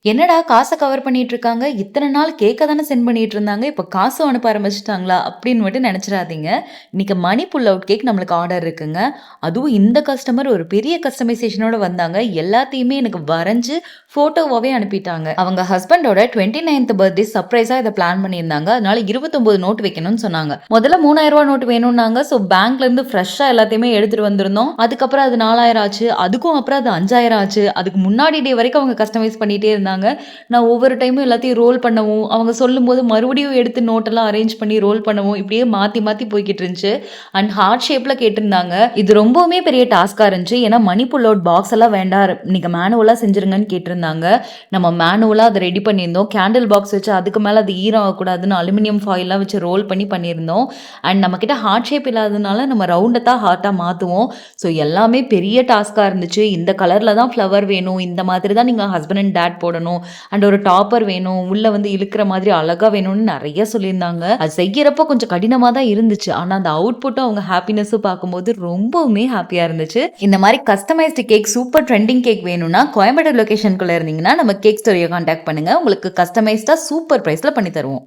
என்னடா காச கவர் பண்ணிட்டு இருக்காங்க. இத்தன நாள் கேக்க தானே சென்ட் பண்ணிட்டு இருந்தாங்க. இப்ப காசும் அனுப்ப ஆரம்பிச்சுட்டாங்களா? அப்படின்னு மட்டும் நெனச்சிராதீங்க. இன்னைக்கு மணி புல் அவுட் கேக் நம்மளுக்கு ஆர்டர் இருக்குங்க. அதுவும் இந்த கஸ்டமர் ஒரு பெரிய கஸ்டமைசேஷனோட வந்தாங்க. எல்லாத்தையுமே எனக்கு வரைஞ்சு ஃபோட்டோவாவே அனுப்பிட்டாங்க. அவங்க ஹஸ்பண்டோட 29த் பர்த்டே சர்ப்ரைஸா இத பிளான் பண்ணியிருந்தாங்க. அதனால 29 நோட் வைக்கணும்னு சொன்னாங்க. முதல்ல ரூ. 3000 நோட் வேணும்னாங்க. ஸோ பேங்க்ல இருந்து ஃப்ரெஷ்ஷா எல்லாத்தையுமே எடுத்துட்டு வந்திருந்தோம். அதுக்கப்புறம் அது 4000 ஆச்சு. அதுக்கும் அப்புறம் அது 5000 ஆச்சு. அதுக்கு முன்னாடி டே வரைக்கும் அவங்க கஸ்டமைஸ் பண்ணிட்டே இருந்தாங்க. நான் ஒவ்வொரு டைமும் எல்லாத்தையும் ரோல் பண்ணவும், அவங்க சொல்லும்போது மறுபடியும் எடுத்து நோட்டெல்லாம் அரேஞ்ச் பண்ணி ரோல் பண்ணவும், இப்படியே மாத்தி மாத்தி போய்க்கிட்டு இருந்துச்சு. அண்ட் ஹார்ட் ஷேப்ல கேட்டிருந்தாங்க. இது ரொம்பவுமே பெரிய டாஸ்க்கா இருந்துச்சு. ஏன்னா மணி புல் அவுட் பாக்ஸ் எல்லாம் வேண்டாம். நீங்க மேனுவலா செஞ்சிருங்கன்னு கேட்டிருந்தாங்க. நம்ம மேனுவலா அதை ரெடி பண்ணியிருந்தோம். கேண்டில் பாக்ஸ் வச்சு அதுக்கு மேல அது ஈரம் ஆகக்கூடாதுன்னு அலுமினியம் ஃபாயில்லாம் வச்சு ரோல் பண்ணியிருந்தோம். அண்ட் நம்ம கிட்ட ஹார்ட் ஷேப் இல்லாததுனால நம்ம ரவுண்டை தான் ஹார்ட்டா மாத்துவோம். ஸோ எல்லாமே பெரிய டாஸ்க்கா இருந்துச்சு. இந்த கலர்ல தான் ஃப்ளவர் வேணும். இந்த மாதிரி தான் நீங்க ஹஸ்பண்ட் அண்ட் டாட் போடணும். அண்ட் ஒரு டாப்பர் வேணும். உள்ள வந்து இழுக்கிற மாதிரி அழகா வேணும்னு நிறைய சொல்லியிருந்தாங்க. அது செய்யறப்ப கொஞ்சம் கடினமா தான் இருந்துச்சு. ஆனா அந்த அவுட்புட்டும் அவங்க ஹாப்பினஸும் பார்க்கும்போது ரொம்பவுமே ஹாப்பியா இருந்துச்சு. இந்த மாதிரி customised cake super trending cake வேணும்னா கோயம்பேடு லொகேஷனுக்குள்ள இருந்தீங்கன்னா நம்ம கேக் ஸ்டோரியை கான்டாக்ட் பண்ணுங்க. உங்களுக்கு கஸ்டமைஸ்டா சூப்பர் பிரைஸ்ல பண்ணி தருவோம்.